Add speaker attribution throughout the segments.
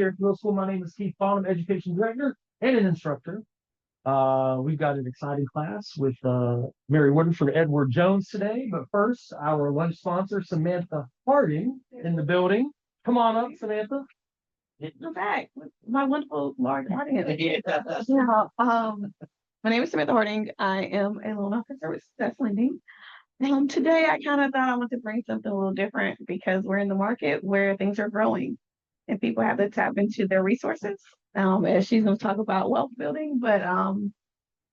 Speaker 1: Here at Middle School. My name is Keith Bonham, Education Director and an instructor. We've got an exciting class with Mary Woodard from Edward Jones today. But first, our lunch sponsor, Samantha Harding, in the building. Come on up, Samantha.
Speaker 2: I'm back with my wonderful Lord Harding. Yeah, my name is Samantha Harding. I am a loan officer with Success Lending. Today I kind of thought I wanted to bring something a little different because we're in the market where things are growing and people have to tap into their resources. As she's going to talk about wealth building, but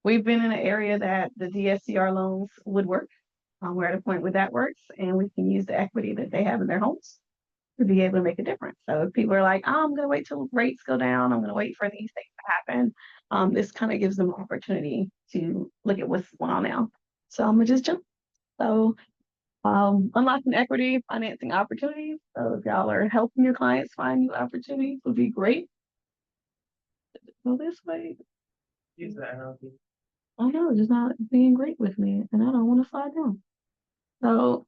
Speaker 2: we've been in an area that the DSCR loans would work. We're at a point where that works, and we can use the equity that they have in their homes to be able to make a difference. So if people are like, oh, I'm going to wait till rates go down, I'm going to wait for these things to happen. This kind of gives them an opportunity to look at what's going on now. So I'm going to just jump. So unlocking equity, financing opportunities. So if y'all are helping your clients find new opportunities, would be great. Go this way.
Speaker 1: Use that analogy.
Speaker 2: I know, it's just not being great with me, and I don't want to slide down. So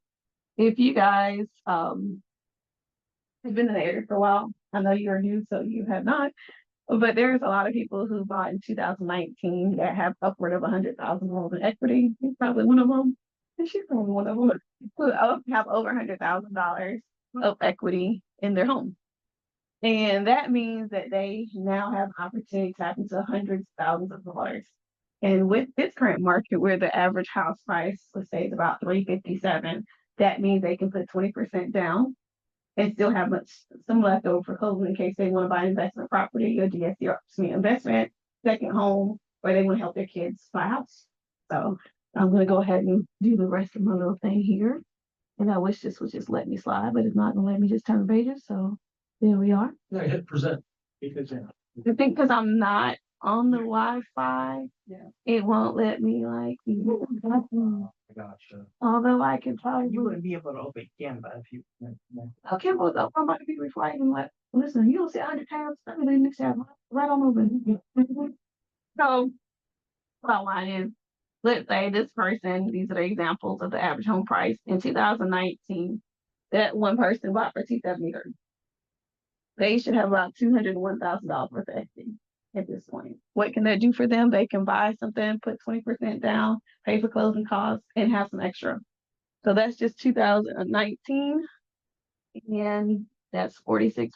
Speaker 2: if you guys have been in the area for a while, I know you're new, so you have not, but there's a lot of people who bought in 2019 that have upward of $100,000 in equity. He's probably one of them, and she's probably one of them who have over $100,000 of equity in their home. And that means that they now have an opportunity to tap into hundreds of thousands of dollars. And with this current market, where the average house price, let's say, is about $357, that means they can put 20% down and still have some left over for closing in case they want to buy an investment property or DSCR, investment, second home, or they want to help their kids buy a house. So I'm going to go ahead and do the rest of my little thing here. And I wish this would just let me slide, but it's not going to let me just turn pages. So there we are.
Speaker 1: No, hit present. Because
Speaker 2: I think because I'm not on the Wi-Fi, it won't let me
Speaker 1: I gotcha.
Speaker 2: although I can probably.
Speaker 3: You wouldn't be able to open Canva if you.
Speaker 2: Okay, well, though, I might be before I even like, listen, you don't see 100 tabs, let me leave next tab right on open. So, bottom line is, let's say this person, these are the examples of the average home price in 2019, that one person bought for $273. They should have about $201,000 worth of equity at this point. What can that do for them? They can buy something, put 20% down, pay for closing costs, and have some extra. So that's just 2019, and that's 46%.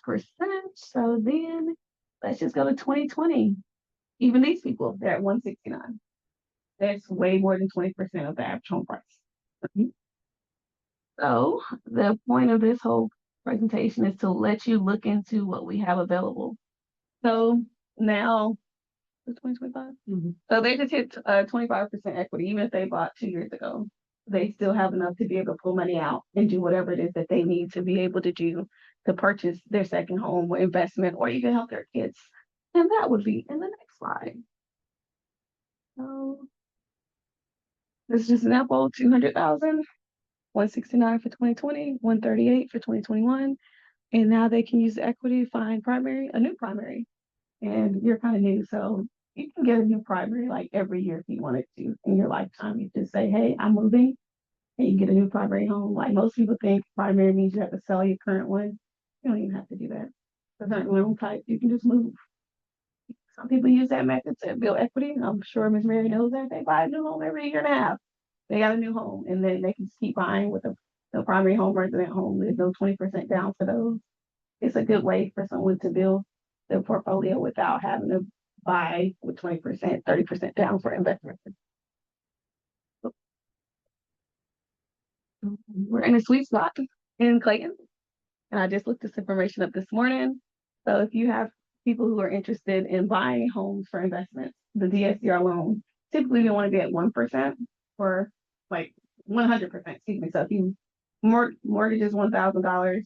Speaker 2: So then let's just go to 2020. Even these people, they're at 169. That's way more than 20% of the average home price. So the point of this whole presentation is to let you look into what we have available. So now, 2025. So they just hit 25% equity, even if they bought 2 years ago. They still have enough to be able to pull money out and do whatever it is that they need to be able to do to purchase their second home or investment or even help their kids. And that would be in the next slide. So this is just an example, 200,000. 169 for 2020, 138 for 2021. And now they can use the equity to find a new primary. And you're kind of new, so you can get a new primary like every year if you wanted to in your lifetime. You just say, hey, I'm moving, and you get a new primary home. Like most people think primary means you have to sell your current one. You don't even have to do that. For certain loan type, you can just move. Some people use that method to build equity. I'm sure Ms. Mary knows that. They buy a new home every year and a half. They got a new home, and then they can just keep buying with the primary home, resident home. There's no 20% down for those. It's a good way for someone to build their portfolio without having to buy with 20%, 30% down for investment. We're in a sweet spot in Clayton, and I just looked this information up this morning. So if you have people who are interested in buying homes for investments, the DSCR loan, typically you want to be at 1% or like 100%, excuse me. So if you mortgage is $1,000,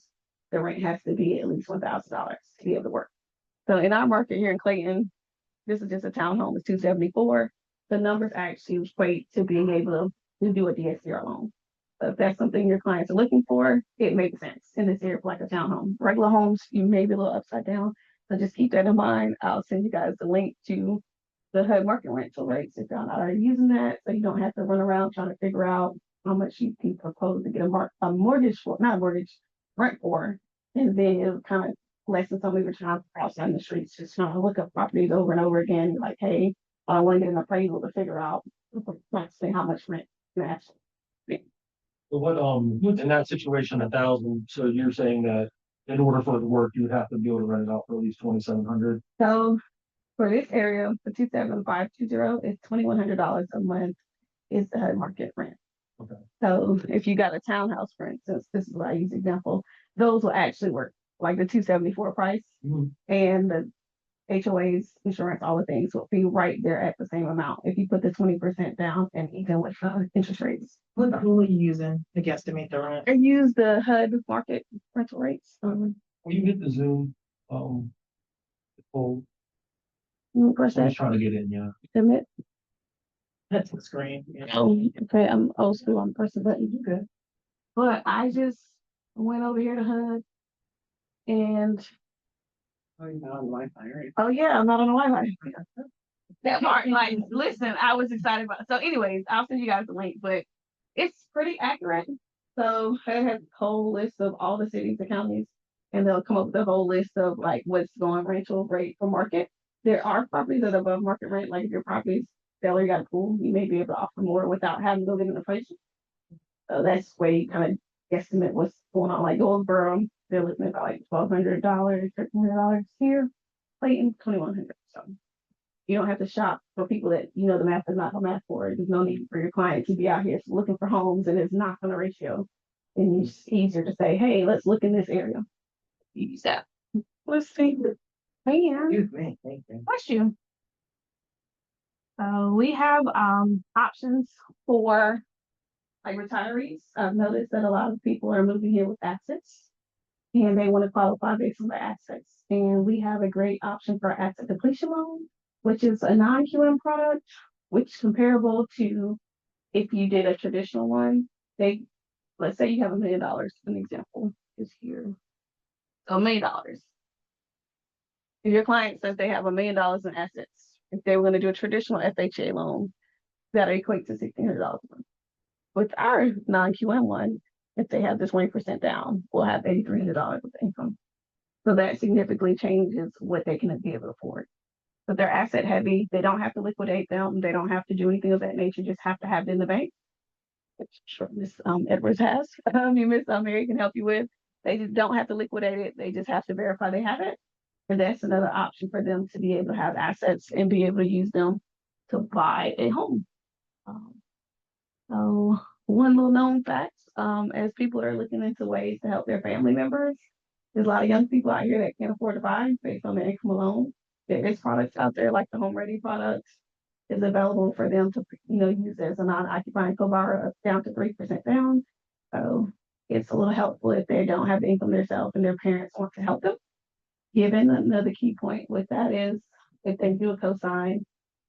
Speaker 2: the rent has to be at least $1,000 to be able to work. So in our market here in Clayton, this is just a townhome, it's 274. The numbers actually equate to being able to do a DSCR loan. So if that's something your clients are looking for, it makes sense in this area for like a townhome. Regular homes, you may be a little upside down. So just keep that in mind. I'll send you guys the link to the HUD market rental rates if y'all not already using that, so you don't have to run around trying to figure out how much you can propose to get a mortgage for, not a mortgage, rent for, and then it'll kind of lessons on me were trying to cross down the streets, just trying to look up properties over and over again, like, hey, I want to get an appraisal to figure out approximately how much rent to ask.
Speaker 1: But what, in that situation, 1,000, so you're saying that in order for it to work, you would have to be able to rent it out for at least 2,700?
Speaker 2: So for this area, for 27520 is $2,100 a month is the HUD market rent.
Speaker 1: Okay.
Speaker 2: So if you got a townhouse, for instance, this is what I use example, those will actually work, like the 274 price
Speaker 1: Mhm.
Speaker 2: and the HOAs, insurance, all the things will be right there at the same amount if you put the 20% down and even with interest rates.
Speaker 3: What tool are you using to guesstimate the rent?
Speaker 2: I use the HUD market rental rates.
Speaker 1: Will you hit the Zoom, full,
Speaker 2: Press
Speaker 1: I'm
Speaker 2: that,
Speaker 1: just trying to get in, yeah.
Speaker 2: submit.
Speaker 3: That's the screen. Yeah.
Speaker 2: Oh, okay, I'm old school on press the button. You good. But I just went over here to HUD and,
Speaker 3: Oh, you're not on Wi-Fi, right?
Speaker 2: oh yeah, I'm not on the Wi-Fi. That part, like, listen, I was excited about, so anyways, I'll send you guys the link, but it's pretty accurate. So HUD has a whole list of all the cities and counties, and they'll come up with a whole list of like what's going rental rate for market. There are properties that are above market rent, like if your property's seller got a pool, you may be able to offer more without having to go get an appraisal. So that's where you kind of guesstimate what's going on. Like Goldsboro, they're looking at about like $1,200, $1,300 here. Clayton, $2,100. So you don't have to shop for people that you know the math is not the math for. There's no need for your client to be out here looking for homes and it's not going to ratio. And it's easier to say, hey, let's look in this area. Use that. Let's see. Hey,
Speaker 3: Excuse me, thank you.
Speaker 2: bless you. We have options for like retirees. I've noticed that a lot of people are moving here with assets and they want to qualify based on their assets. And we have a great option for asset depletion loan, which is a non-QM product, which is comparable to if you did a traditional one. Let's say you have $1 million, an example is here. So $1 million. If your client says they have $1 million in assets, if they were going to do a traditional FHA loan, that equates to $1,600 a month. With our non-QM one, if they have the 20% down, we'll have $8,300 of income. So that significantly changes what they can be able to afford. But they're asset heavy. They don't have to liquidate them. They don't have to do anything of that nature. Just have to have it in the bank, which sure Miss Edwards has. Miss Mary can help you with. They just don't have to liquidate it. They just have to verify they have it. And that's another option for them to be able to have assets and be able to use them to buy a home. So one little known fact, as people are looking into ways to help their family members, there's a lot of young people out here that can't afford to buy based on their income alone. There is products out there like the Home Ready products is available for them to use as a non-occupying co-borrower down to 3% down. So it's a little helpful if they don't have the income themselves and their parents want to help them. Given another key point with that is if they do a cosign,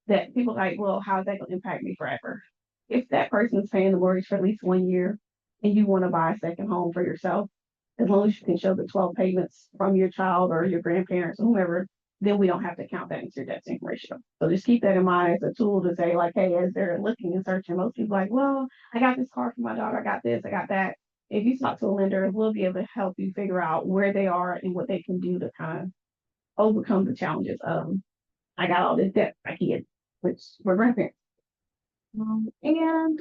Speaker 2: that people like, well, how is that going to impact me forever? If that person is paying the mortgage for at least 1 year and you want to buy a second home for yourself, as long as you can show the 12 payments from your child or your grandparents or whomever, then we don't have to count that into your debt to income ratio. So just keep that in mind as a tool to say, like, hey, as they're looking and searching, most people are like, well, I got this car for my daughter, I got this, I got that. If you talk to a lender, we'll be able to help you figure out where they are and what they can do to kind of overcome the challenges of, I got all this debt, I can't, which were grandparents. And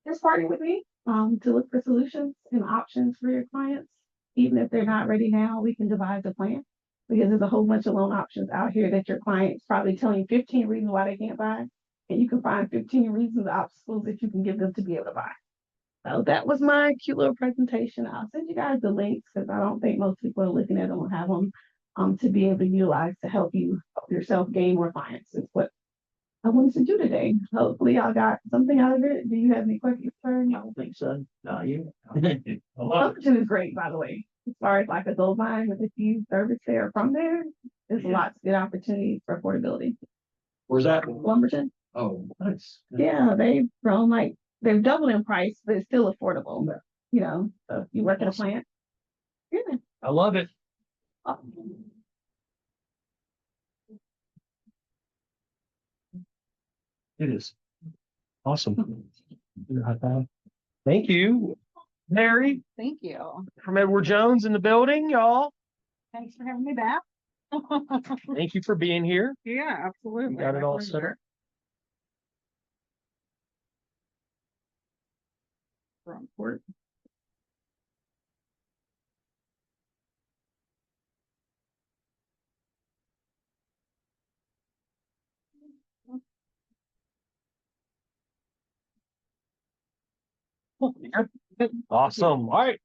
Speaker 2: just partner with me to look for solutions and options for your clients. Even if they're not ready now, we can devise a plan because there's a whole bunch of loan options out here that your client's probably telling you 15 reasons why they can't buy. And you can find 15 reasons, obstacles that you can give them to be able to buy. So that was my cute little presentation. I'll send you guys the links because I don't think most people are looking at them and have them to be able to utilize to help yourself gain more clients. Is what I wanted to do today. Hopefully y'all got something out of it. Do you have any questions, sir?
Speaker 3: I don't think so. No, you.
Speaker 1: I love it.
Speaker 2: Lumberton is great, by the way. As far as like a gold mine with a few service there from there, there's lots of good opportunities for affordability.
Speaker 1: Where's that?
Speaker 2: Lumberton,
Speaker 1: Oh, nice.
Speaker 2: yeah, they've grown they've doubled in price, but it's still affordable. So if you work at a plant, yeah.
Speaker 1: I love it. It is. Awesome. Thank you, Mary
Speaker 4: Thank you.
Speaker 1: from Edward Jones in the building, y'all.
Speaker 2: Thanks for having me back.
Speaker 1: Thank you for being here.
Speaker 2: Yeah, absolutely.
Speaker 1: We got it
Speaker 2: My
Speaker 1: all
Speaker 2: pleasure.
Speaker 1: set up.
Speaker 2: Wrong port.
Speaker 1: Awesome. All right.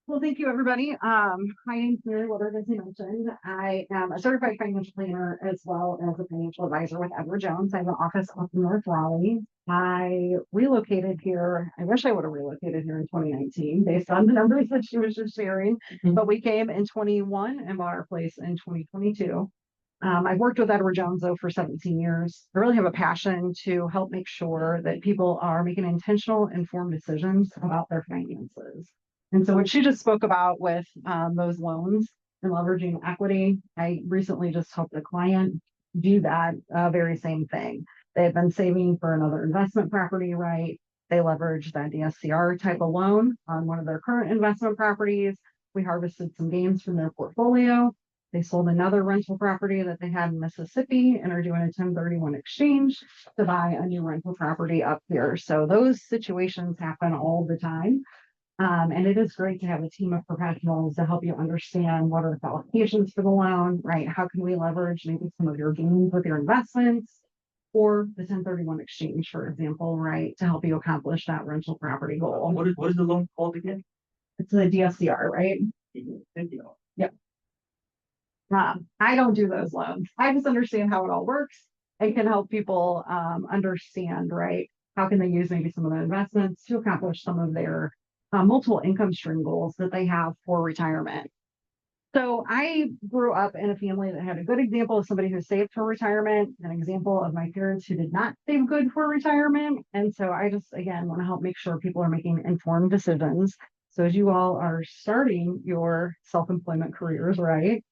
Speaker 2: Well, thank you, everybody. My name's Mary Woodard, as you mentioned. I am a certified financial planner as well as a financial advisor with Edward Jones. I have an office up in North Raleigh. I relocated here. I wish I would have relocated here in 2019 based on the numbers that she was just sharing. But we came in 21 and bought our place in 2022. I've worked with Edward Jones though for 17 years. I really have a passion to help make sure that people are making intentional, informed decisions about their finances. And so what she just spoke about with those loans and leveraging equity, I recently just helped a client do that very same thing. They've been saving for another investment property, right? They leveraged that DSCR type of loan on one of their current investment properties. We harvested some gains from their portfolio. They sold another rental property that they had in Mississippi and are doing a 1031 exchange to buy a new rental property up here. So those situations happen all the time. And it is great to have a team of professionals to help you understand what are the qualifications for the loan, right? How can we leverage maybe some of your gains with your investments or the 1031 exchange, for example, right? To help you accomplish that rental property goal.
Speaker 3: What is the loan called again?
Speaker 2: It's a DSCR, right?
Speaker 3: Thank you.
Speaker 2: I don't do those loans. I just understand how it all works and can help people understand, right? How can they use maybe some of the investments to accomplish some of their multiple income stream goals that they have for retirement. So I grew up in a family that had a good example of somebody who saved for retirement, an example of my parents who did not save good for retirement. And so I just, again, want to help make sure people are making informed decisions. So as you all are starting your self-employment careers, right?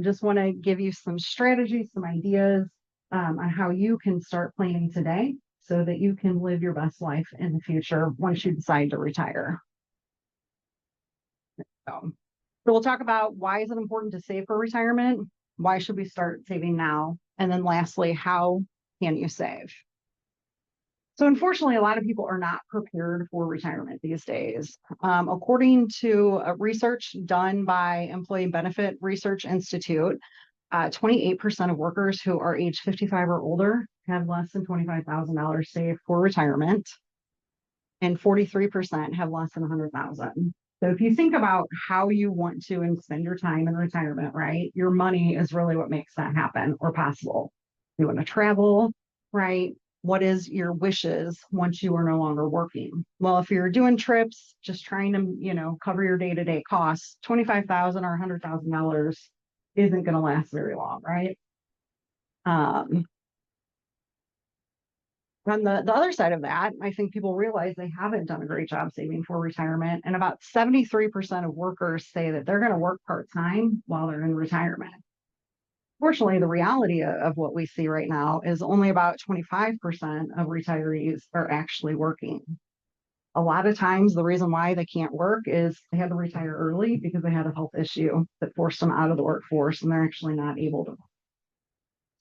Speaker 2: Just want to give you some strategies, some ideas on how you can start planning today so that you can live your best life in the future once you decide to retire. So we'll talk about why is it important to save for retirement? Why should we start saving now? And then lastly, how can you save? So unfortunately, a lot of people are not prepared for retirement these days. According to research done by Employee Benefit Research Institute, 28% of workers who are age 55 or older have less than $25,000 saved for retirement, and 43% have less than $100,000. So if you think about how you want to spend your time in retirement, right? Your money is really what makes that happen or possible. You want to travel, right? What is your wishes once you are no longer working? Well, if you're doing trips, just trying to, cover your day-to-day costs, $25,000 or $100,000 isn't going to last very long, right? On the other side of that, I think people realize they haven't done a great job saving for retirement. And about 73% of workers say that they're going to work part-time while they're in retirement. Fortunately, the reality of what we see right now is only about 25% of retirees are actually working. A lot of times, the reason why they can't work is they had to retire early because they had a health issue that forced them out of the workforce and they're actually not able to.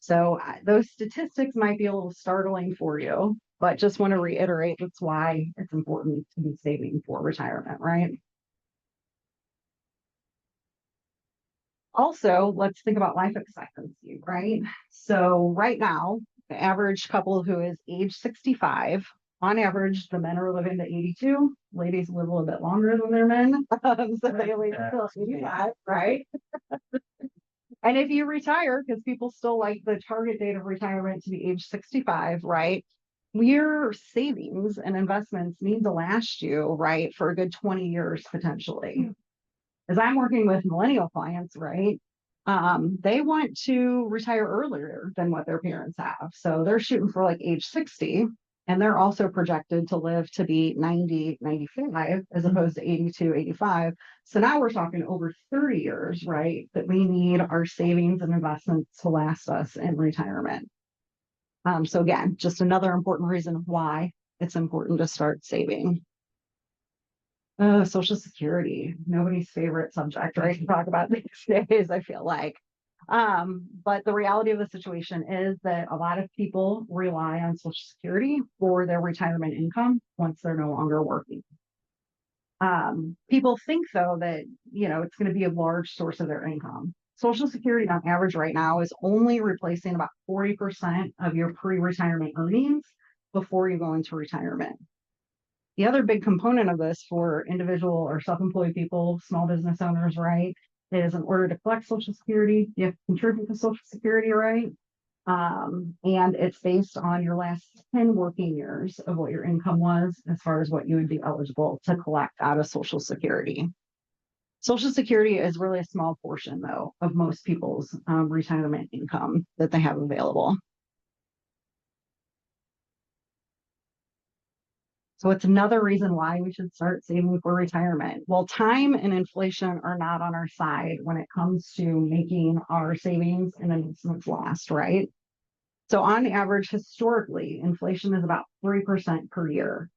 Speaker 2: So those statistics might be a little startling for you, but just want to reiterate that's why it's important to be saving for retirement, right? Also, let's think about life expectancy, right? So right now, the average couple who is age 65, on average, the men are living to 82. Ladies live a little bit longer than their men. So they live until 85, right? And if you retire, because people still like the target date of retirement to be age 65, right? Your savings and investments need to last you, right, for a good 20 years potentially. As I'm working with millennial clients, right? They want to retire earlier than what their parents have. So they're shooting for like age 60, and they're also projected to live to be 90, 95, as opposed to 82, 85. So now we're talking over 30 years, right? That we need our savings and investments to last us in retirement. So again, just another important reason why it's important to start saving.
Speaker 4: Social Security, nobody's favorite subject, right? To talk about these days, I feel like. But the reality of the situation is that a lot of people rely on Social Security for their retirement income once they're no longer working. People think though that, it's going to be a large source of their income. Social Security on average right now is only replacing about 40% of your pre-retirement earnings before you go into retirement. The other big component of this for individual or self-employed people, small business owners, right, is in order to collect Social Security, you have to contribute to Social Security, right? And it's based on your last 10 working years of what your income was as far as what you would be eligible to collect out of Social Security. Social Security is really a small portion, though, of most people's retirement income that they have available. So it's another reason why we should start saving for retirement. Well, time and inflation are not on our side when it comes to making our savings and investments last, right? So on average, historically, inflation is about 3% per year.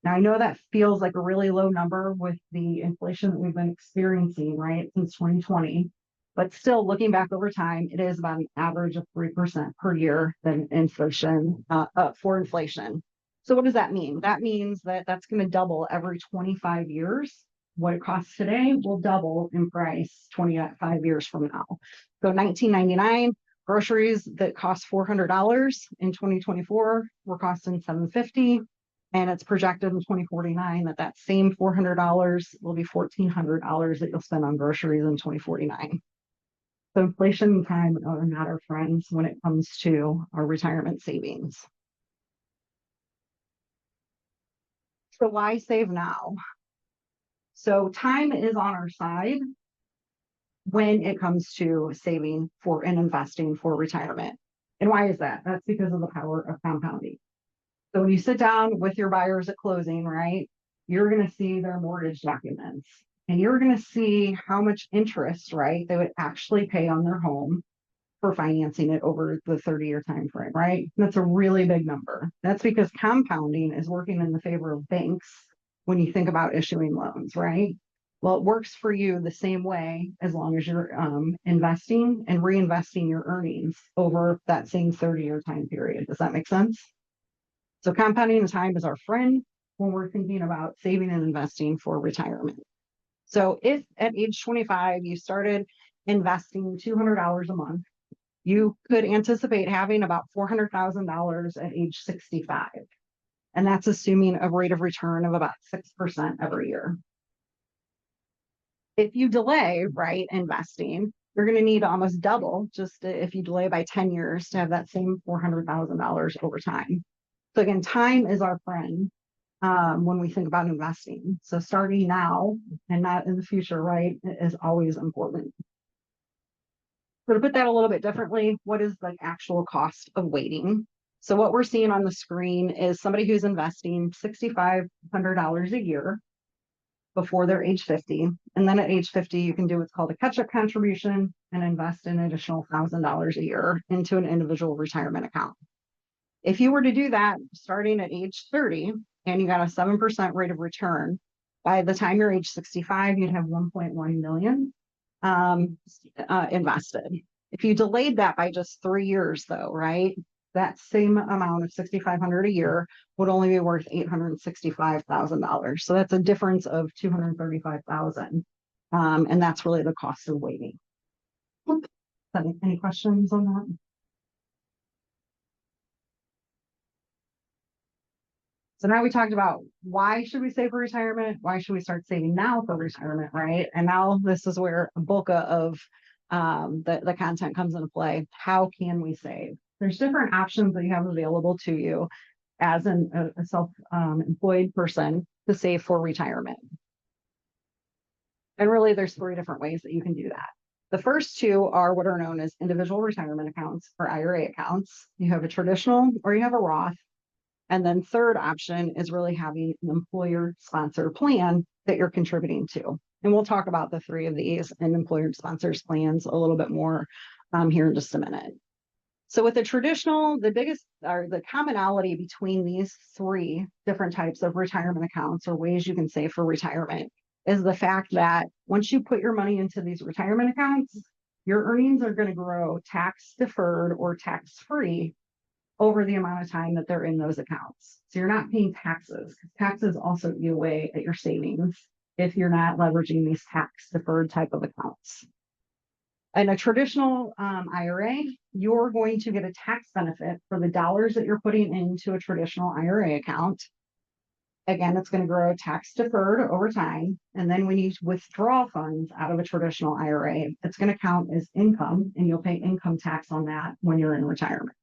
Speaker 4: Now, I know that feels like a really low number with the inflation that we've been experiencing, right, since 2020. But still, looking back over time, it is about an average of 3% per year than inflation for inflation. So what does that mean? That means that that's going to double every 25 years. What it costs today will double in price 25 years from now. So 1999, groceries that cost $400 in 2024 were costing $750. And it's projected in 2049 that that same $400 will be $1,400 that you'll spend on groceries in 2049. So inflation and time are not our friends when it comes to our retirement savings. So why save now? So time is on our side when it comes to saving for and investing for retirement. And why is that? That's because of the power of compounding. So when you sit down with your buyers at closing, right, you're going to see their mortgage documents and you're going to see how much interest, right, they would actually pay on their home for financing it over the 30-year time frame, right? That's a really big number. That's because compounding is working in the favor of banks when you think about issuing loans, right? Well, it works for you the same way as long as you're investing and reinvesting your earnings over that same 30-year time period. Does that make sense? So compounding the time is our friend when we're thinking about saving and investing for retirement. So if at age 25, you started investing $200 a month, you could anticipate having about $400,000 at age 65. And that's assuming a rate of return of about 6% every year. If you delay, right, investing, you're going to need almost double just if you delay by 10 years to have that same $400,000 over time. So again, time is our friend when we think about investing. So starting now and not in the future, right, is always important. So to put that a little bit differently, what is the actual cost of waiting? So what we're seeing on the screen is somebody who's investing $6,500 a year before they're age 50. And then at age 50, you can do what's called a catch-up contribution and invest an additional $1,000 a year into an individual retirement account. If you were to do that starting at age 30 and you got a 7% rate of return, by the time you're age 65, you'd have 1.1 million invested. If you delayed that by just 3 years though, right, that same amount of $6,500 a year would only be worth $865,000. So that's a difference of $235,000. And that's really the cost of waiting. Any questions on that? So now we talked about why should we save for retirement? Why should we start saving now for retirement, right? And now this is where a bulk of the content comes into play. How can we save? There's different options that you have available to you as a self-employed person to save for retirement. And really, there's 3 different ways that you can do that. The first 2 are what are known as individual retirement accounts or IRA accounts. You have a traditional or you have a Roth. And then third option is really having an employer-sponsored plan that you're contributing to. And we'll talk about the 3 of these and employer-sponsored plans a little bit more here in just a minute. So with the traditional, the biggest or the commonality between these three different types of retirement accounts or ways you can save for retirement is the fact that once you put your money into these retirement accounts, your earnings are going to grow tax deferred or tax free over the amount of time that they're in those accounts. So you're not paying taxes. Taxes also eat away at your savings if you're not leveraging these tax deferred type of accounts. In a traditional IRA, you're going to get a tax benefit for the dollars that you're putting into a traditional IRA account. Again, it's going to grow tax deferred over time. And then when you withdraw funds out of a traditional IRA, it's going to count as income and you'll pay income tax on that when you're in retirement.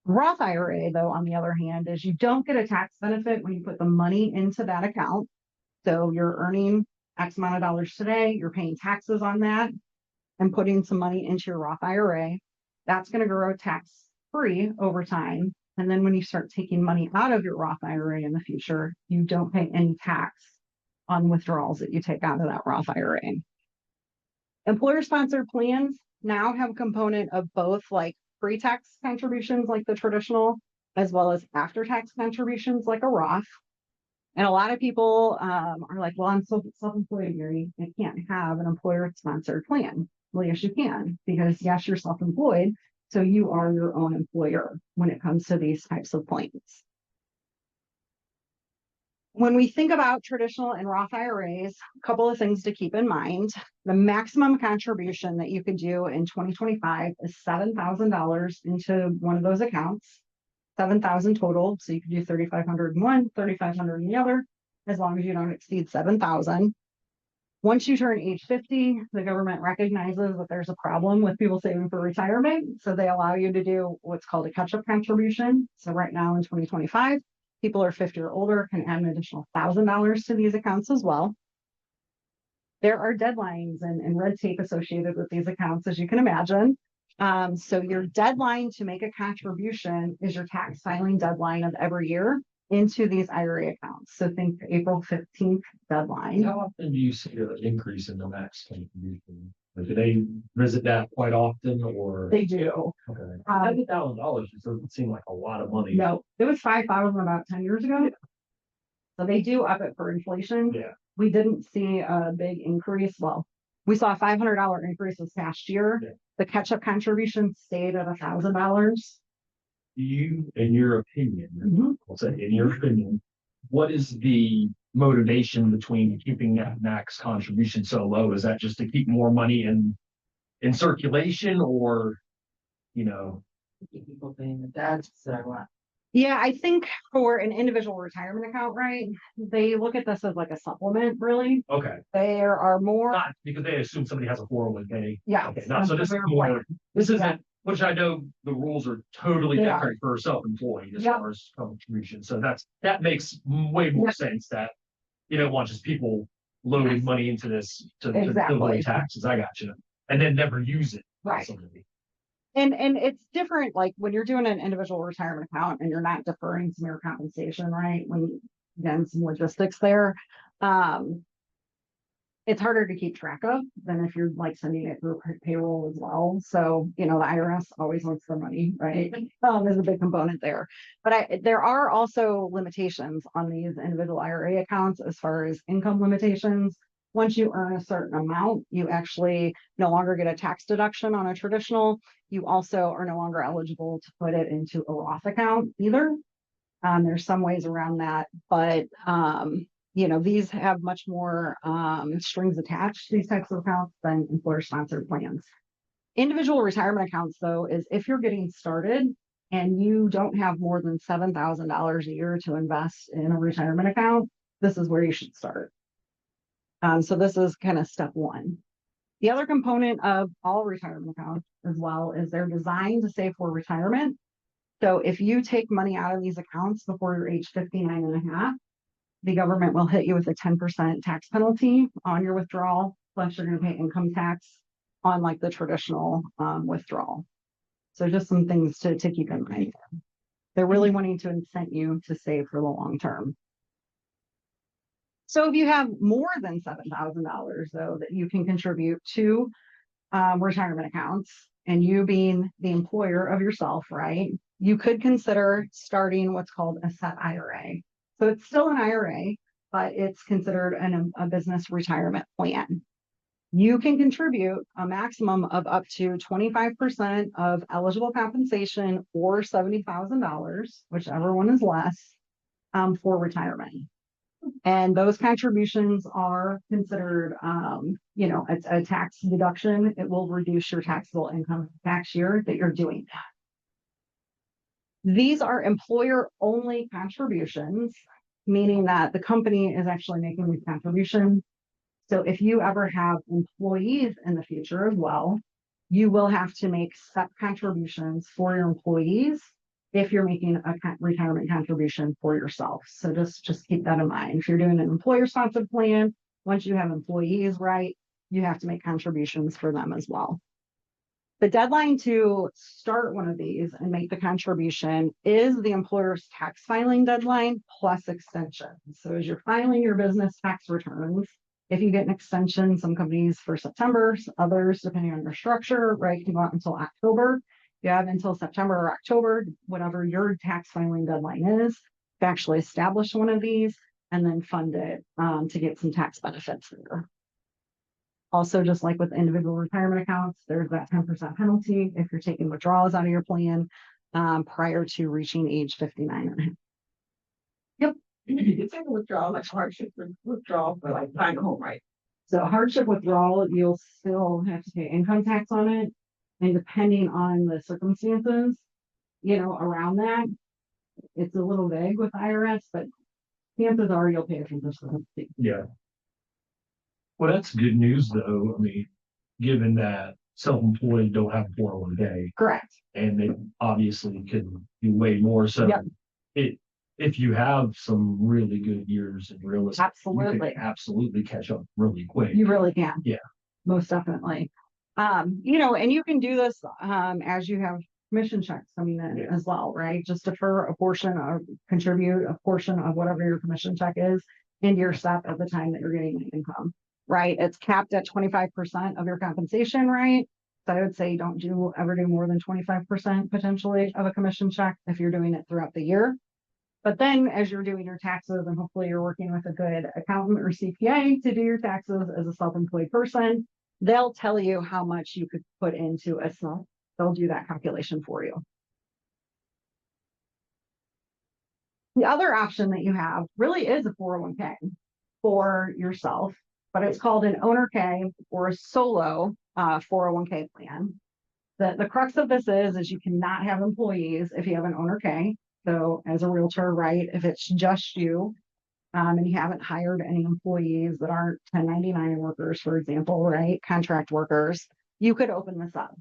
Speaker 4: Roth IRA, though, on the other hand, is you don't get a tax benefit when you put the money into that account. So you're earning X amount of dollars today, you're paying taxes on that and putting some money into your Roth IRA. That's going to grow tax free over time. And then when you start taking money out of your Roth IRA in the future, you don't pay any tax on withdrawals that you take out of that Roth IRA. Employer-sponsored plans now have a component of both like pre-tax contributions like the traditional, as well as after-tax contributions like a Roth. And a lot of people are like, well, I'm self-employed, Mary. I can't have an employer-sponsored plan. Well, yes, you can, because yes, you're self-employed. So you are your own employer when it comes to these types of plans. When we think about traditional and Roth IRAs, a couple of things to keep in mind. The maximum contribution that you could do in 2025 is $7,000 into one of those accounts, 7,000 total. So you could do 3,500 in one, 3,500 in the other, as long as you don't exceed 7,000. Once you turn age 50, the government recognizes that there's a problem with people saving for retirement. So they allow you to do what's called a catch-up contribution. So right now in 2025, people are 50 or older can add an additional $1,000 to these accounts as well. There are deadlines and red tape associated with these accounts, as you can imagine. So your deadline to make a contribution is your tax filing deadline of every year into these IRA accounts. So think April 15th deadline.
Speaker 1: How often do you see an increase in the max contribution? Like, do they visit that quite often, or?
Speaker 4: They do.
Speaker 1: Okay. $70,000 doesn't seem like a lot of money.
Speaker 4: No, it was 5,000 about 10 years ago. So they do up it for inflation.
Speaker 1: Yeah.
Speaker 4: We didn't see a big increase. Well, we saw a $500 increase this past year.
Speaker 1: Yeah.
Speaker 4: The catch-up contribution stayed at $1,000.
Speaker 1: Do you, in your opinion,
Speaker 4: Mhm.
Speaker 1: I'll say in your opinion, what is the motivation between keeping that max contribution so low? Is that just to keep more money in circulation, or, you know?
Speaker 3: Keep people paying the tax, so
Speaker 4: Yeah, I think for an individual retirement account, right, they look at this as like a supplement, really.
Speaker 1: Okay,
Speaker 4: There are more,
Speaker 1: not because they assume somebody has a 401k.
Speaker 4: yeah.
Speaker 1: Okay, not so this is more, this isn't, which I know the rules are totally
Speaker 4: They are.
Speaker 1: different for self-employed as
Speaker 4: Yep.
Speaker 1: far as contribution. So that makes way more
Speaker 4: Yep.
Speaker 1: sense, that you don't want just people loading money into this to
Speaker 4: Exactly.
Speaker 1: avoid taxes. I got you. And then never use it.
Speaker 4: Right.
Speaker 1: possibly.
Speaker 4: And it's different, like when you're doing an individual retirement account and you're not deferring some of your compensation, right? When, again, some logistics there. It's harder to keep track of than if you're like sending it through payroll as well. So, the IRS always wants their money, right? There's a big component there. But there are also limitations on these individual IRA accounts as far as income limitations. Once you earn a certain amount, you actually no longer get a tax deduction on a traditional. You also are no longer eligible to put it into a Roth account either. There's some ways around that, but these have much more strings attached to these types of accounts than employer-sponsored plans. Individual retirement accounts, though, is if you're getting started and you don't have more than $7,000 a year to invest in a retirement account, this is where you should start. So this is kind of step one. The other component of all retirement accounts as well is they're designed to save for retirement. So if you take money out of these accounts before you're age 59 and a half, the government will hit you with a 10% tax penalty on your withdrawal. Plus you're going to pay income tax on like the traditional withdrawal. So just some things to keep in mind. They're really wanting to incent you to save for the long term. So if you have more than $7,000 though that you can contribute to retirement accounts, and you being the employer of yourself, right? You could consider starting what's called a SEP IRA. So it's still an IRA, but it's considered a business retirement plan. You can contribute a maximum of up to 25% of eligible compensation or $70,000, whichever one is less, for retirement. And those contributions are considered, a tax deduction. It will reduce your taxable income tax year that you're doing that. These are employer-only contributions, meaning that the company is actually making these contributions. So if you ever have employees in the future as well, you will have to make SEP contributions for your employees if you're making a retirement contribution for yourself. So just keep that in mind. If you're doing an employer-sponsored plan, once you have employees, right, you have to make contributions for them as well. The deadline to start one of these and make the contribution is the employer's tax filing deadline plus extension. So as you're filing your business tax returns, if you get an extension, some companies for September, others, depending on your structure, right, can go out until October. You have until September or October, whatever your tax filing deadline is, to actually establish one of these and then fund it to get some tax benefits there. Also, just like with individual retirement accounts, there's that 10% penalty if you're taking withdrawals out of your plan prior to reaching age 59.
Speaker 2: You can take a withdrawal, like hardship withdrawal for like buying a home, right?
Speaker 4: So hardship withdrawal, you'll still have to pay income tax on it. And depending on the circumstances, around that, it's a little vague with IRS, but chances are you'll pay it from this.
Speaker 1: Yeah. Well, that's good news though. I mean, given that self-employed don't have a 401k
Speaker 4: Correct.
Speaker 1: and they obviously can do way more. So
Speaker 4: Yep.
Speaker 1: if you have some really good years in real estate,
Speaker 4: Absolutely.
Speaker 1: you can absolutely catch up really quick.
Speaker 4: You really can.
Speaker 1: Yeah.
Speaker 4: Most definitely. And you can do this as you have commission checks coming in as well, right? Just defer a portion or contribute a portion of whatever your commission check is into your SEP at the time that you're getting the income, right? It's capped at 25% of your compensation, right? So I would say don't ever do more than 25% potentially of a commission check if you're doing it throughout the year. But then as you're doing your taxes, and hopefully you're working with a good accountant or CPA to do your taxes as a self-employed person, they'll tell you how much you could put into a SEP. They'll do that calculation for you. The other option that you have really is a 401k for yourself, but it's called an owner K or a solo 401k plan. The crux of this is you cannot have employees if you have an owner K. So as a realtor, right, if it's just you and you haven't hired any employees that aren't 1099 workers, for example, right, contract workers, you could open this up.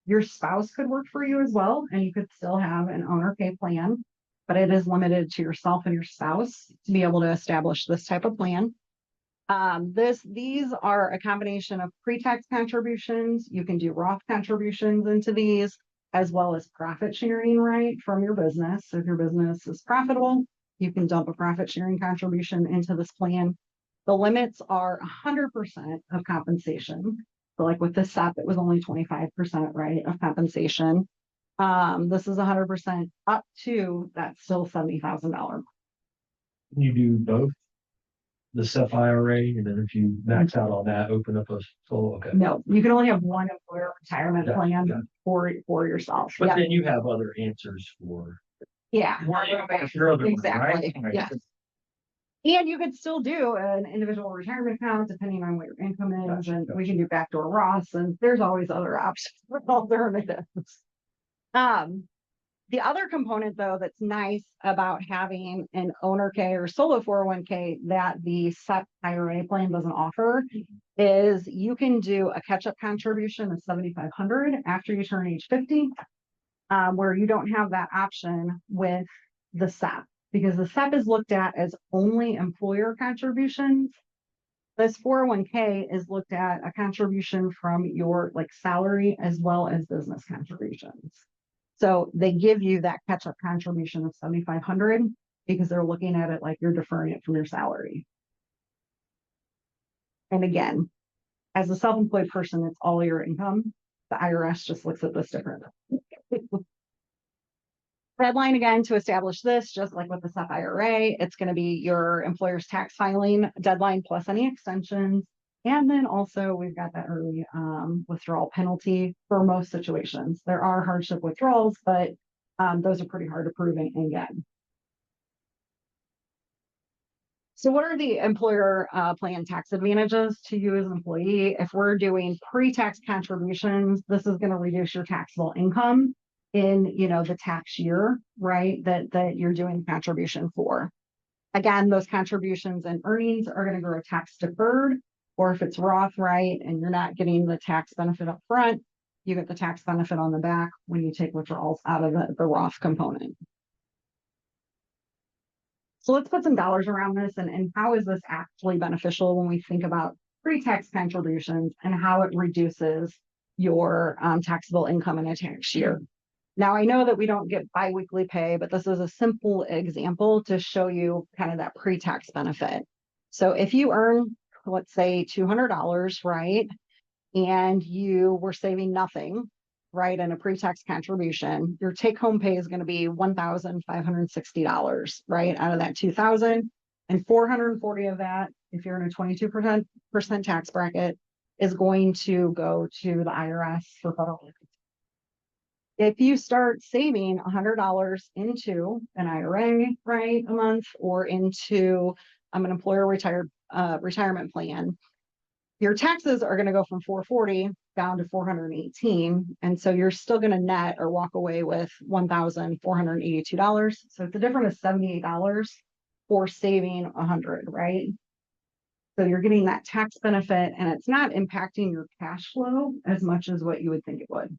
Speaker 4: Your spouse could work for you as well, and you could still have an owner pay plan, but it is limited to yourself and your spouse to be able to establish this type of plan. These are a combination of pre-tax contributions. You can do Roth contributions into these, as well as profit sharing, right, from your business. So if your business is profitable, you can dump a profit sharing contribution into this plan. The limits are 100% of compensation. So like with this SEP, it was only 25%, right, of compensation. This is 100% up to that's still $70,000.
Speaker 1: Can you do both? The SEP IRA, and then if you max out on that, open up a solo. Okay.
Speaker 4: No, you can only have one employer retirement plan for yourself.
Speaker 1: But then you have other answers for
Speaker 4: Yeah,
Speaker 1: your other one,
Speaker 4: exactly.
Speaker 1: right?
Speaker 4: Yes. And you could still do an individual retirement account depending on what your income is, and we can do backdoor Roths, and there's always other options for alternatives. The other component, though, that's nice about having an owner K or solo 401k that the SEP IRA plan doesn't offer is you can do a catch-up contribution of $7,500 after you turn age 50, where you don't have that option with the SEP, because the SEP is looked at as only employer contributions. This 401k is looked at a contribution from your salary as well as business contributions. So they give you that catch-up contribution of $7,500 because they're looking at it like you're deferring it from your salary. And again, as a self-employed person, it's all your income. The IRS just looks at this differently. Deadline again to establish this, just like with the SEP IRA, it's going to be your employer's tax filing deadline plus any extensions. And then also we've got that early withdrawal penalty for most situations. There are hardship withdrawals, but those are pretty hard to prove and get. So what are the employer plan tax advantages to you as an employee? If we're doing pre-tax contributions, this is going to reduce your taxable income in, the tax year, right? That you're doing contribution for. Again, those contributions and earnings are going to grow tax deferred, or if it's Roth, right, and you're not getting the tax benefit up front, you get the tax benefit on the back when you take withdrawals out of the Roth component. So let's put some dollars around this and how is this actually beneficial when we think about pre-tax contributions and how it reduces your taxable income in a tax year. Now, I know that we don't get biweekly pay, but this is a simple example to show you kind of that pre-tax benefit. So if you earn, let's say $200, right, and you were saving nothing, right, in a pre-tax contribution, your take-home pay is going to be $1,560, right, out of that $2,000, and $440 of that, if you're in a 22% tax bracket, is going to go to the IRS for federal income. If you start saving $100 into an IRA, right, a month, or into an employer retirement plan, your taxes are going to go from $440 down to $418. And so you're still going to net or walk away with $1,482. So it's a difference of $78 for saving $100, right? So you're getting that tax benefit and it's not impacting your cash flow as much as what you would think it would.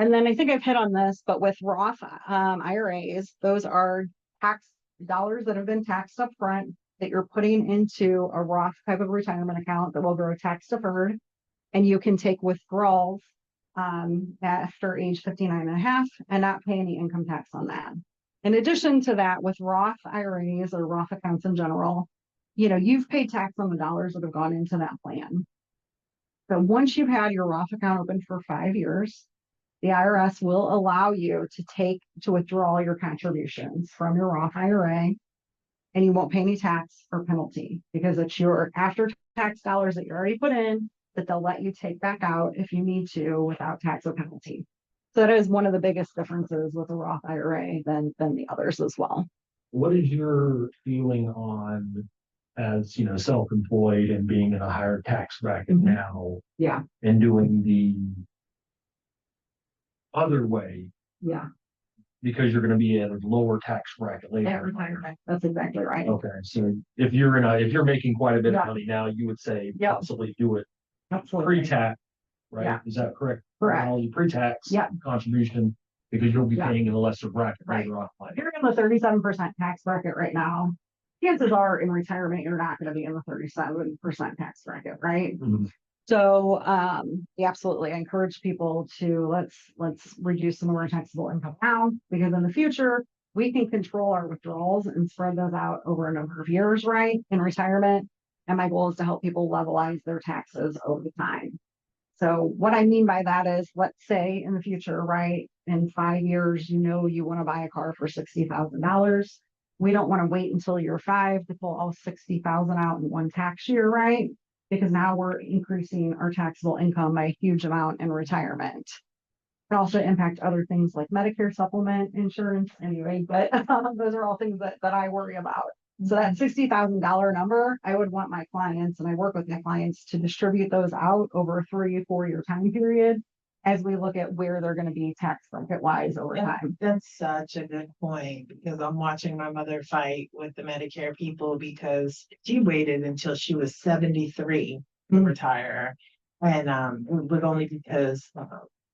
Speaker 4: And then I think I've hit on this, but with Roth IRAs, those are tax dollars that have been taxed up front that you're putting into a Roth type of retirement account that will grow tax deferred. And you can take withdrawals after age 59 and a half and not pay any income tax on that. In addition to that, with Roth IRAs or Roth accounts in general, you've paid tax on the dollars that have gone into that plan. So once you've had your Roth account open for 5 years, the IRS will allow you to withdraw your contributions from your Roth IRA, and you won't pay any tax or penalty because it's your after-tax dollars that you already put in that they'll let you take back out if you need to without tax or penalty. So that is one of the biggest differences with a Roth IRA than the others as well.
Speaker 1: What is your feeling on, as self-employed and being in a higher tax bracket now?
Speaker 4: Yeah.
Speaker 1: And doing the other way, because you're going to be at a lower tax bracket later.
Speaker 4: That's exactly right.
Speaker 1: Okay, so if you're making quite a bit of money now, you would say possibly do it pre-tax, right?
Speaker 4: Yeah.
Speaker 1: Is that correct?
Speaker 4: Correct.
Speaker 1: Only pre-tax contribution because you'll be paying in a lesser bracket later on.
Speaker 4: If you're in the 37% tax bracket right now, chances are in retirement you're not going to be in the 37% tax bracket, right?
Speaker 1: Mm-hmm.
Speaker 4: So absolutely, I encourage people to let's reduce some of our taxable income now, because in the future we can control our withdrawals and spread those out over a number of years, right, in retirement. And my goal is to help people levelize their taxes over time. So what I mean by that is, let's say in the future, right, in 5 years, you want to buy a car for $60,000. We don't want to wait until year 5 to pull all $60,000 out in one tax year, right? Because now we're increasing our taxable income by a huge amount in retirement. It also impact other things like Medicare supplement insurance anyway, but those are all things that I worry about. So that $60,000 number, I would want my clients, and I work with my clients to distribute those out over a 3-4 year time period as we look at where they're going to be tax bracket wise over time.
Speaker 3: That's such a good point, because I'm watching my mother fight with the Medicare people because she waited until she was 73 to retire. And it was only because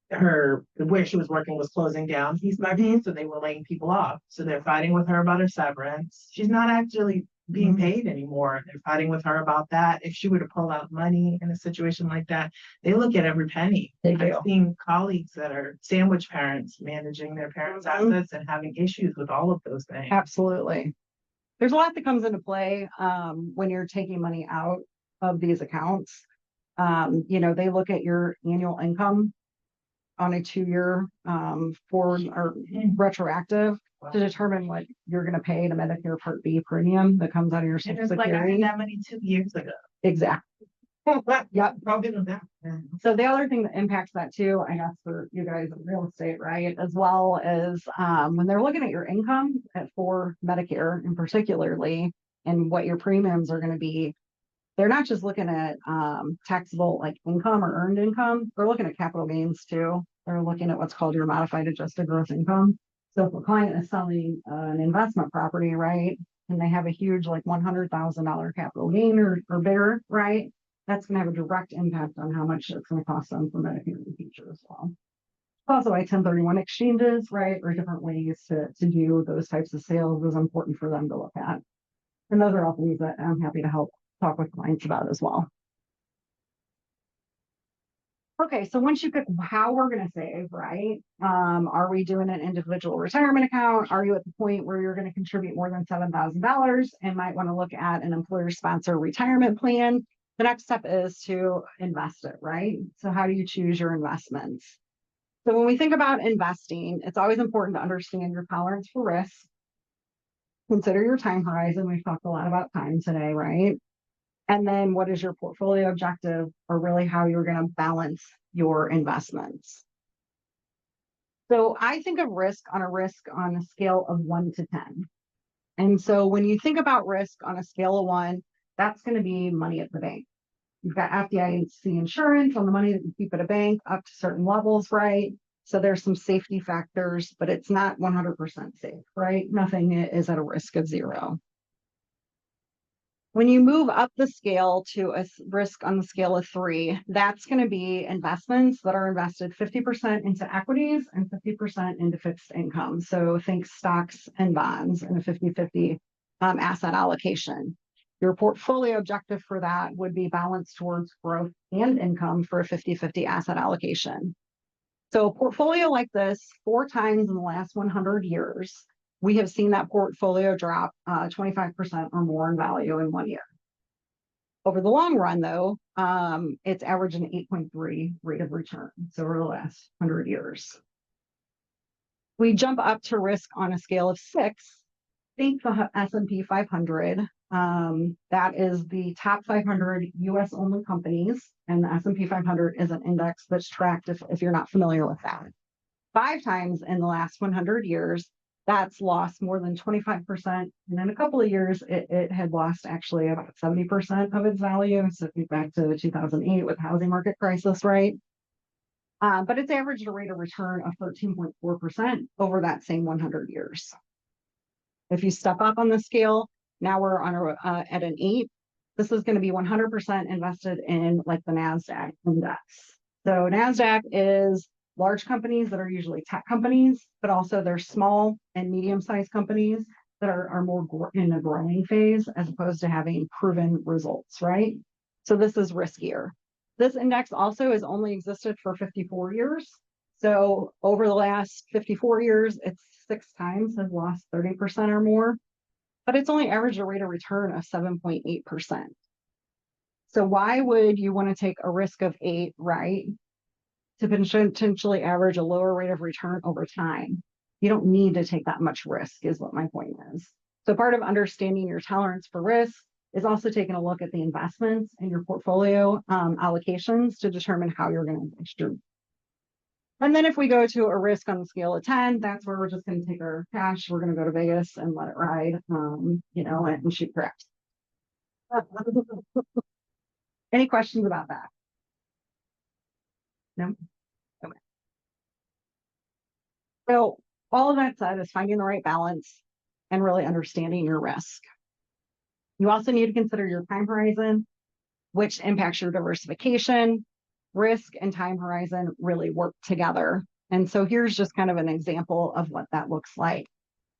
Speaker 3: where she was working was closing down piece by piece, so they were laying people off. So they're fighting with her about her severance. She's not actually being paid anymore. They're fighting with her about that. If she were to pull out money in a situation like that, they look at every penny. I've seen colleagues that are sandwich parents managing their parents' assets and having issues with all of those things.
Speaker 4: Absolutely. There's a lot that comes into play when you're taking money out of these accounts. They look at your annual income on a 2-year forward or retroactive to determine what you're going to pay to Medicare Part B premium that comes out of your
Speaker 3: And
Speaker 4: Social
Speaker 3: it's like, I
Speaker 4: Security.
Speaker 3: had that money 2 years ago.
Speaker 4: Exactly. Yep.
Speaker 3: Probably not that.
Speaker 4: So the other thing that impacts that too, I guess for you guys in real estate, right, as well as when they're looking at your income for Medicare and particularly and what your premiums are going to be, they're not just looking at taxable like income or earned income, they're looking at capital gains too. They're looking at what's called your modified adjusted gross income. So if a client is selling an investment property, right, and they have a huge like $100,000 capital gain or bigger, right, that's going to have a direct impact on how much it's going to cost them for Medicare in the future as well. Also, why 1031 exchanges, right, or different ways to do those types of sales is important for them to look at. And those are all things that I'm happy to help talk with clients about as well. Okay, so once you pick how we're going to save, right? Are we doing an individual retirement account? Are you at the point where you're going to contribute more than $7,000 and might want to look at an employer sponsor retirement plan? The next step is to invest it, right? So how do you choose your investments? So when we think about investing, it's always important to understand your tolerance for risk. Consider your time horizon. We've talked a lot about time today, right? And then what is your portfolio objective, or really how you're going to balance your investments. So I think of risk on a scale of 1 to 10. And so when you think about risk on a scale of 1, that's going to be money at the bank. You've got FDIC insurance on the money that you keep at a bank up to certain levels, right? So there's some safety factors, but it's not 100% safe, right? Nothing is at a risk of 0. When you move up the scale to a risk on the scale of 3, that's going to be investments that are invested 50% into equities and 50% into fixed income. So think stocks and bonds in a 50-50 asset allocation. Your portfolio objective for that would be balanced towards growth and income for a 50-50 asset allocation. So a portfolio like this 4 times in the last 100 years, we have seen that portfolio drop 25% or more in value in 1 year. Over the long run, though, it's averaged an 8.3 rate of return. So over the last 100 years. We jump up to risk on a scale of 6. Think the S&P 500. That is the top 500 U.S. only companies, and the S&P 500 is an index that's tracked if you're not familiar with that. 5 times in the last 100 years, that's lost more than 25%. And in a couple of years, it had lost actually about 70% of its value. So think back to 2008 with the housing market crisis, right? But it's averaged a rate of return of 13.4% over that same 100 years. If you step up on the scale, now we're on at an 8. This is going to be 100% invested in like the NASDAQ index. So NASDAQ is large companies that are usually tech companies, but also they're small and medium-sized companies that are more in a growing phase as opposed to having proven results, right? So this is riskier. This index also has only existed for 54 years. So over the last 54 years, it's 6 times has lost 30% or more, but it's only averaged a rate of return of 7.8%. So why would you want to take a risk of 8, right? To potentially average a lower rate of return over time. You don't need to take that much risk is what my point is. So part of understanding your tolerance for risk is also taking a look at the investments in your portfolio allocations to determine how you're going to invest your. And then if we go to a risk on the scale of 10, that's where we're just going to take our cash. We're going to go to Vegas and let it ride, and shoot craps. Any questions about that? No? Okay. So all of that said is finding the right balance and really understanding your risk. You also need to consider your time horizon, which impacts your diversification. Risk and time horizon really work together. And so here's just kind of an example of what that looks like.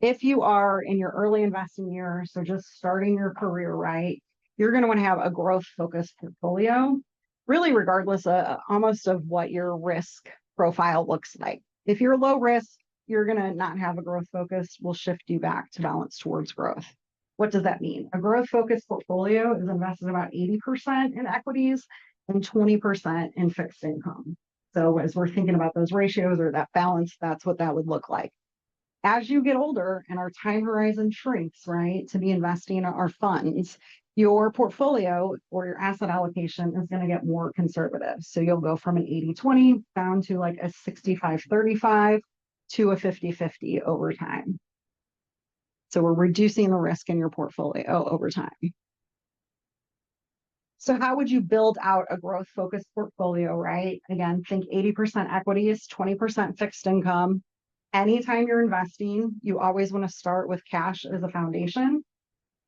Speaker 4: If you are in your early investing years, so just starting your career, right, you're going to want to have a growth focused portfolio, really regardless almost of what your risk profile looks like. If you're low risk, you're going to not have a growth focus. We'll shift you back to balance towards growth. What does that mean? A growth focused portfolio is invested about 80% in equities and 20% in fixed income. So as we're thinking about those ratios or that balance, that's what that would look like. As you get older and our time horizon shrinks, right, to be investing in our funds, your portfolio or your asset allocation is going to get more conservative. So you'll go from an 80-20 down to like a 65-35 to a 50-50 over time. So we're reducing the risk in your portfolio over time. So how would you build out a growth focused portfolio, right? Again, think 80% equities, 20% fixed income. Anytime you're investing, you always want to start with cash as a foundation,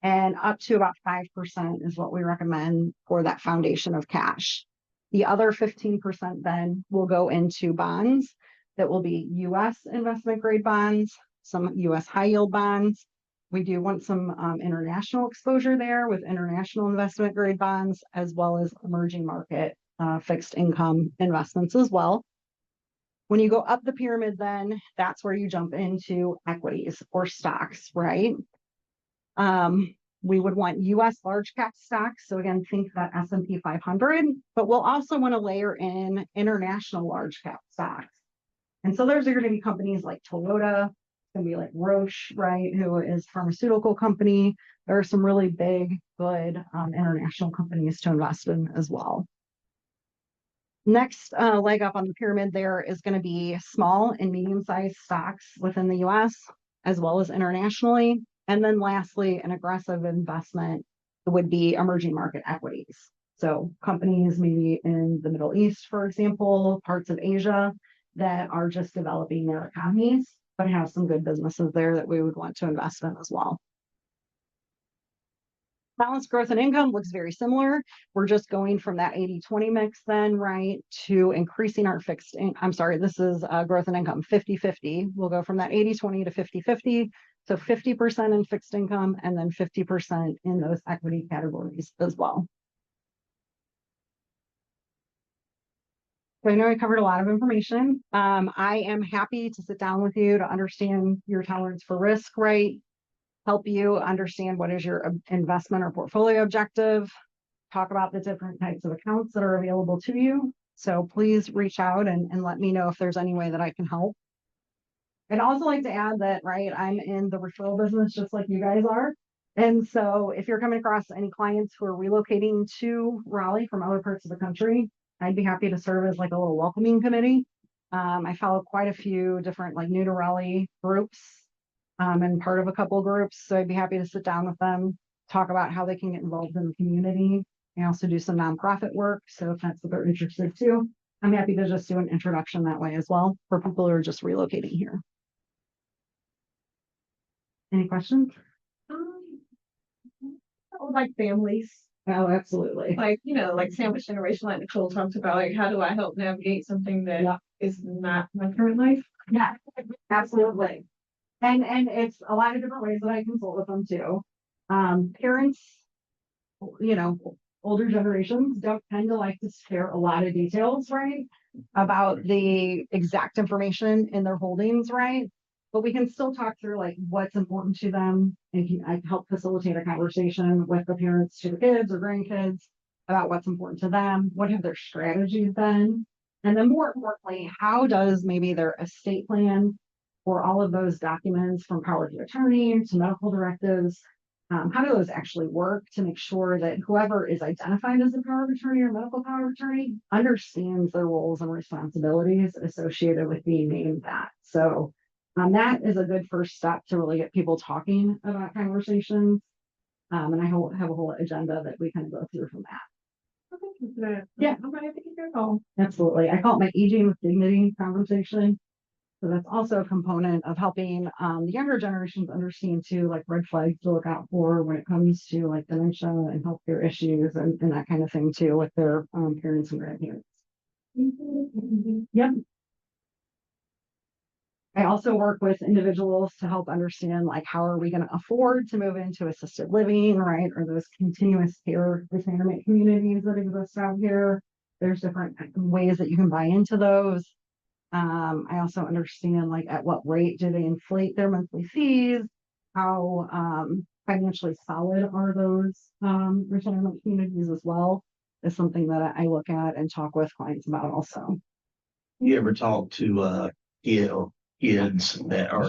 Speaker 4: and up to about 5% is what we recommend for that foundation of cash. The other 15% then will go into bonds that will be US investment grade bonds, some US high yield bonds. We do want some international exposure there with international investment grade bonds, as well as emerging market fixed income investments as well. When you go up the pyramid, then that's where you jump into equities or stocks, right? We would want US large cap stocks. So again, think that S&P 500, but we'll also want to layer in international large cap stocks. And so those are going to be companies like Toyota, it's going to be like Roche, right, who is a pharmaceutical company. There are some really big, good international companies to invest in as well. Next leg up on the pyramid there is going to be small and medium-sized stocks within the US as well as internationally. And then lastly, an aggressive investment would be emerging market equities. So companies maybe in the Middle East, for example, parts of Asia that are just developing their economies, but have some good businesses there that we would want to invest in as well. Balanced growth and income looks very similar. We're just going from that 80-20 mix then, right, to increasing our fixed income. I'm sorry, this is growth and income, 50-50. We'll go from that 80-20 to 50-50. So 50% in fixed income and then 50% in those equity categories as well. So I know I covered a lot of information. I am happy to sit down with you to understand your tolerance for risk, right? Help you understand what is your investment or portfolio objective, talk about the different types of accounts that are available to you. So please reach out and let me know if there's any way that I can help. I'd also like to add that, right, I'm in the referral business just like you guys are. And so if you're coming across any clients who are relocating to Raleigh from other parts of the country, I'd be happy to serve as like a little welcoming committee. I follow quite a few different like new to Raleigh groups. And part of a couple of groups. So I'd be happy to sit down with them, talk about how they can get involved in the community. I also do some nonprofit work. So if that's what they're interested too, I'm happy to just do an introduction that way as well for people who are just relocating here. Any questions?
Speaker 2: Like families,
Speaker 4: Oh, absolutely.
Speaker 2: like, you know, like sandwich generation, like Nicole talked about, like, how do I help navigate something that is not my current life?
Speaker 4: Yeah, absolutely. And it's a lot of different ways that I consult with them too. Parents, you know, older generations don't tend to like to share a lot of details, right, about the exact information in their holdings, right? But we can still talk through like what's important to them, and I help facilitate a conversation with the parents to the kids or grandkids about what's important to them, what have their strategies been, and then more importantly, how does maybe their estate plan or all of those documents from power of attorney to medical directives, how do those actually work to make sure that whoever is identified as a power of attorney or medical power of attorney understands their roles and responsibilities associated with being named that. So that is a good first step to really get people talking about conversations. And I have a whole agenda that we kind of go through from that. Yeah. Absolutely. I call it my aging with dignity conversation. So that's also a component of helping the younger generations understand too, like red flags to look out for when it comes to like dementia and healthcare issues and that kind of thing too with their parents and grandparents. Yep. I also work with individuals to help understand like how are we going to afford to move into assisted living, right? Or those continuous care retirement communities that exist out here. There's different ways that you can buy into those. I also understand like at what rate do they inflate their monthly fees? How financially solid are those retirement communities as well, is something that I look at and talk with clients about also.
Speaker 5: You ever talk to kids that are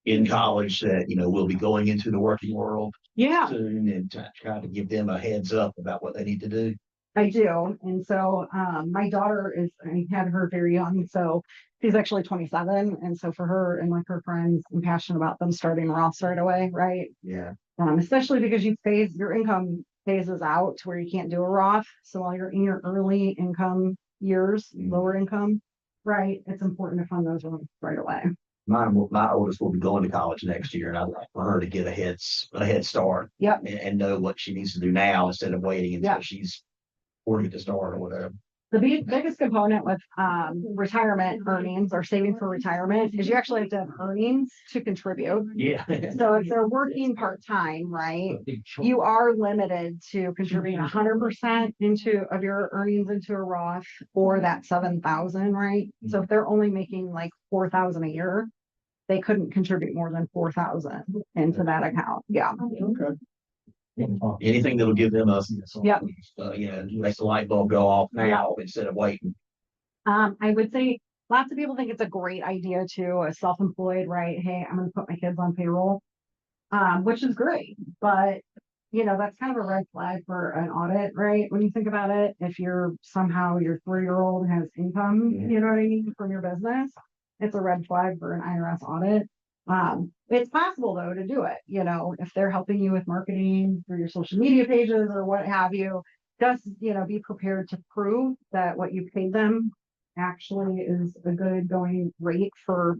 Speaker 5: in college that, will be going into the working world
Speaker 4: Yeah,
Speaker 5: soon and try to give them a heads up about what they need to do?
Speaker 4: I do. And so my daughter I had her very young, so she's actually 27. And so for her and like her friends, I'm passionate about them starting Roth right away, right?
Speaker 5: Yeah.
Speaker 4: Especially because your income phases out to where you can't do a Roth. So while you're in your early income years, lower income, right, it's important to fund those right away.
Speaker 5: My oldest will be going to college next year, and I'd like for her to get a head start.
Speaker 4: Yep.
Speaker 5: And know what she needs to do now instead of waiting until
Speaker 4: Yep.
Speaker 5: she's 40 to start or whatever.
Speaker 4: The biggest component with retirement earnings or saving for retirement is you actually have to have earnings to contribute.
Speaker 5: Yeah.
Speaker 4: So if they're working part-time, right, you are limited to contributing 100% of your earnings into a Roth or that 7,000, right? So if they're only making like 4,000 a year, they couldn't contribute more than 4,000 into that account. Yeah.
Speaker 5: Okay. Anything that'll give them
Speaker 4: Yep.
Speaker 5: make the light bulb go off now instead of waiting.
Speaker 4: I would say lots of people think it's a great idea to a self-employed, right? Hey, I'm going to put my kids on payroll, which is great, but that's kind of a red flag for an audit, right? When you think about it, if somehow your 3-year-old has income, you know what I mean, from your business, it's a red flag for an IRS audit. It's possible though to do it, if they're helping you with marketing through your social media pages or what have you, just, be prepared to prove that what you paid them actually is a good going rate for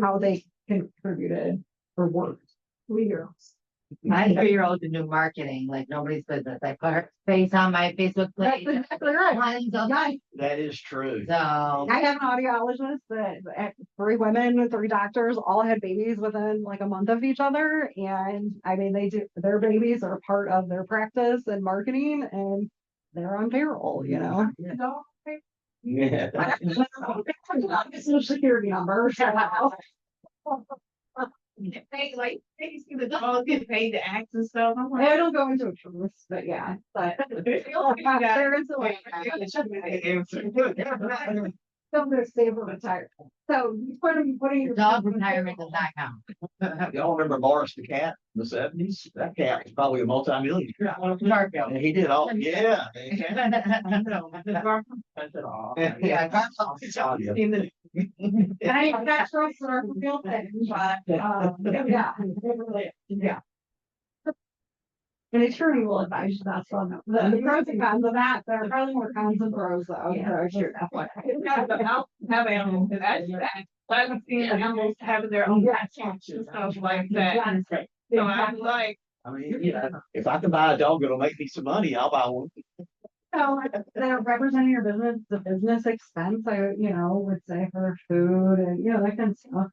Speaker 4: how they contributed or worked. 3 years.
Speaker 6: My 3-year-old can do marketing like nobody's business. I put her face on my Facebook
Speaker 4: That's
Speaker 6: page.
Speaker 4: exactly right.
Speaker 6: Tons of-
Speaker 4: Nice.
Speaker 5: That is true.
Speaker 6: So
Speaker 4: I have an audiologist that 3 women, 3 doctors, all had babies within like a month of each other. And I mean, their babies are part of their practice and marketing and they're on payroll,
Speaker 5: Yeah.
Speaker 4: Social security number.
Speaker 3: They see the dogs get paid to act and stuff. I'm like,
Speaker 4: I don't go into a truth, but yeah, but there is a way. So they're stable retired. So you putting your
Speaker 6: dog retirement does not count.
Speaker 5: Y'all remember Morris the cat in the 70s? That cat was probably a multi-millionaire.
Speaker 6: Garfield.
Speaker 5: And he did all, yeah.
Speaker 6: Yeah, Garfield.
Speaker 4: I got trust for real things, but yeah. Yeah. An attorney will advise you that's on the pros and cons of that. There are probably more cons than pros though.
Speaker 2: Yeah.
Speaker 4: So sure.
Speaker 2: Have animals, and that's that. I've seen animals having their own cats and stuff like that. So I'm like,
Speaker 5: I mean, if I can buy a dog that'll make me some money, I'll buy one.
Speaker 4: So they're representing your business, the business expense, would say for food and, that kind of stuff.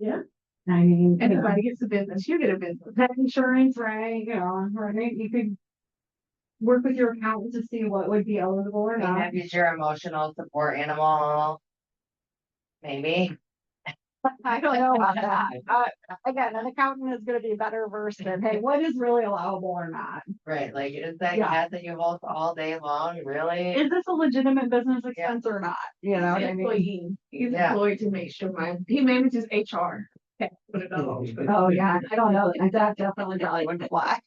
Speaker 2: Yeah.
Speaker 4: I mean,
Speaker 2: everybody gets a business, you get a business.
Speaker 4: pet insurance, right? Right? You could work with your accountant to see what would be eligible or
Speaker 6: I mean,
Speaker 4: not.
Speaker 6: have you your emotional support animal? Maybe.
Speaker 4: I don't know about that. Again, an accountant is going to be better versed in, hey, what is really allowable or not?
Speaker 6: Right, like is that
Speaker 4: Yeah.
Speaker 6: cat that you hold all day long, really?
Speaker 4: Is this a legitimate business expense or not? You know what I mean?
Speaker 2: Employee, he's
Speaker 6: Yeah.
Speaker 2: employed to make sure he manages HR. Put it all.
Speaker 4: Oh, yeah, I don't know. That definitely probably wouldn't fly.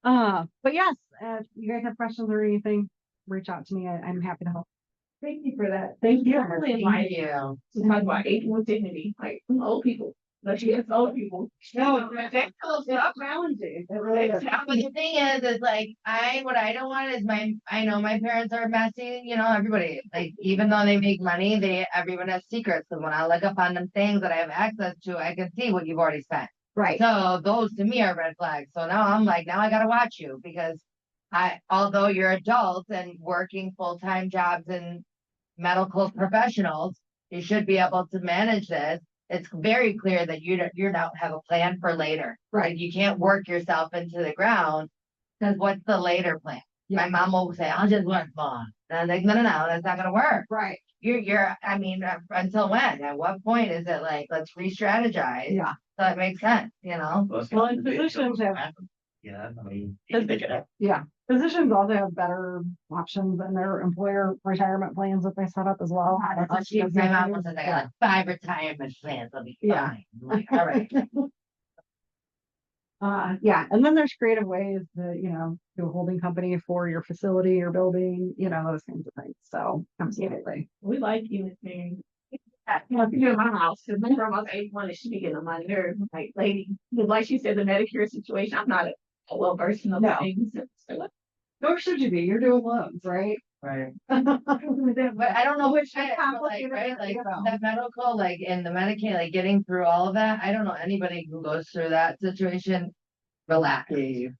Speaker 4: But yes, if you guys have questions or anything, reach out to me. I'm happy to help.
Speaker 2: Thank you for that. Thank you. I really
Speaker 6: Thank
Speaker 2: like
Speaker 6: you.
Speaker 2: to talk about aging with dignity, like old people. Like yes, old people. No, that's so challenging.
Speaker 4: It really is.
Speaker 6: But the thing is like what I don't want is I know my parents are messy, everybody, like even though they make money, everyone has secrets. So when I look up on them things that I have access to, I can see what you've already spent.
Speaker 4: Right.
Speaker 6: So those to me are red flags. So now I'm like, now I gotta watch you because although you're adults and working full-time jobs and medical professionals, you should be able to manage this. It's very clear that you don't have a plan for later.
Speaker 4: Right.
Speaker 6: Like, you can't work yourself into the ground because what's the later plan? My mom will say, I'll just work more. And I'm like, no, that's not gonna work.
Speaker 4: Right,
Speaker 6: I mean, until when? At what point is it like, let's re-strategize?
Speaker 4: yeah,
Speaker 6: So it makes sense, you know?
Speaker 4: Well, and physicians have-
Speaker 5: Yeah, I mean.
Speaker 4: yeah. Physicians also have better options in their employer retirement plans that they set up as well.
Speaker 6: That's what my mom was saying, I got like 5 retirement plans, I'll be
Speaker 4: Yeah.
Speaker 6: fine. I'm like, all right.
Speaker 4: Yeah, and then there's creative ways to, do a holding company for your facility or building, those kinds of things. So absolutely.
Speaker 2: We like you, Miss Mary. If you're in my house, because my grandma's 81 and she be getting on my nerves, like, lady, like she said, the Medicare situation, I'm not a well versed in those
Speaker 4: No.
Speaker 2: things. So,
Speaker 4: Nor should you be. You're doing loans, right?
Speaker 6: Right. But I don't know which,
Speaker 4: Which is
Speaker 6: like,
Speaker 4: complicated,
Speaker 6: right, like,
Speaker 4: you know.
Speaker 6: that medical, like, in the Medicaid, like, getting through all of that, I don't know anybody who goes through that situation, relax.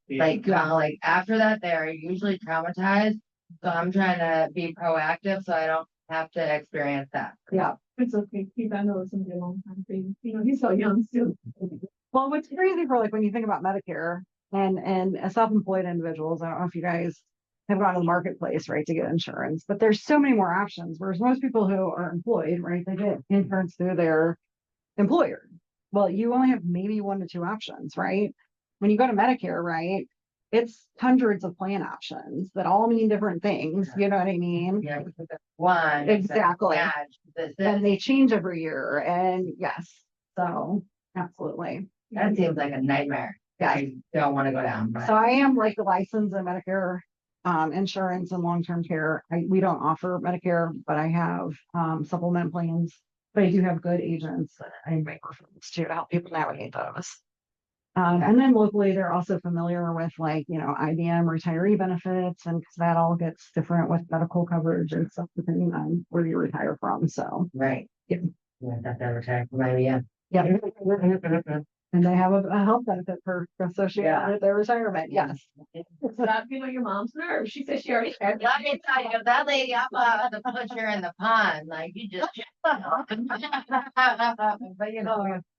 Speaker 6: Like, like, after that, they're usually traumatized, so I'm trying to be proactive, so I don't have to experience that.
Speaker 4: Yeah.
Speaker 2: it's okay, Keith, I know it's gonna be a long time for you. He's so young still.
Speaker 4: Well, what's crazy for like when you think about Medicare and as self-employed individuals, I don't know if you guys have gone to the marketplace, right, to get insurance, but there's so many more options. Whereas most people who are employed, right, they get insurance through their employer. Well, you only have maybe 1 to 2 options, right? When you go to Medicare, right, it's hundreds of plan options that all mean different things. You know what I mean?
Speaker 6: Yeah, one.
Speaker 4: Exactly.
Speaker 6: This,
Speaker 4: And they change every year. And yes, so absolutely.
Speaker 6: that seems like a nightmare. I don't wanna go down, but.
Speaker 4: So I am like licensed in Medicare insurance and long-term care. We don't offer Medicare, but I have supplement plans. But I do have good agents that I make referrals to help people navigate those. And then locally, they're also familiar with like, IBM retiree benefits, and 'cause that all gets different with medical coverage and stuff depending on where you retire from. So
Speaker 6: Right.
Speaker 4: Yeah.
Speaker 6: Yeah, that's that retired from IBM.
Speaker 4: yeah. And they have a health benefit for associated
Speaker 6: Yeah.
Speaker 4: with their retirement. Yes.
Speaker 2: Stop feeling your mom's nerves. She said she already had.
Speaker 6: Let me tell you, that lady up to put her in the pond, like you just. But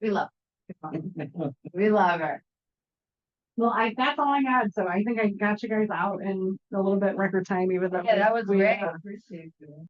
Speaker 6: we love, we love her.
Speaker 4: Well, that's all I had. So I think I got you guys out in a little bit record time, even though.
Speaker 6: Yeah, that was
Speaker 4: we,
Speaker 6: great.
Speaker 4: uh,
Speaker 3: Appreciate you.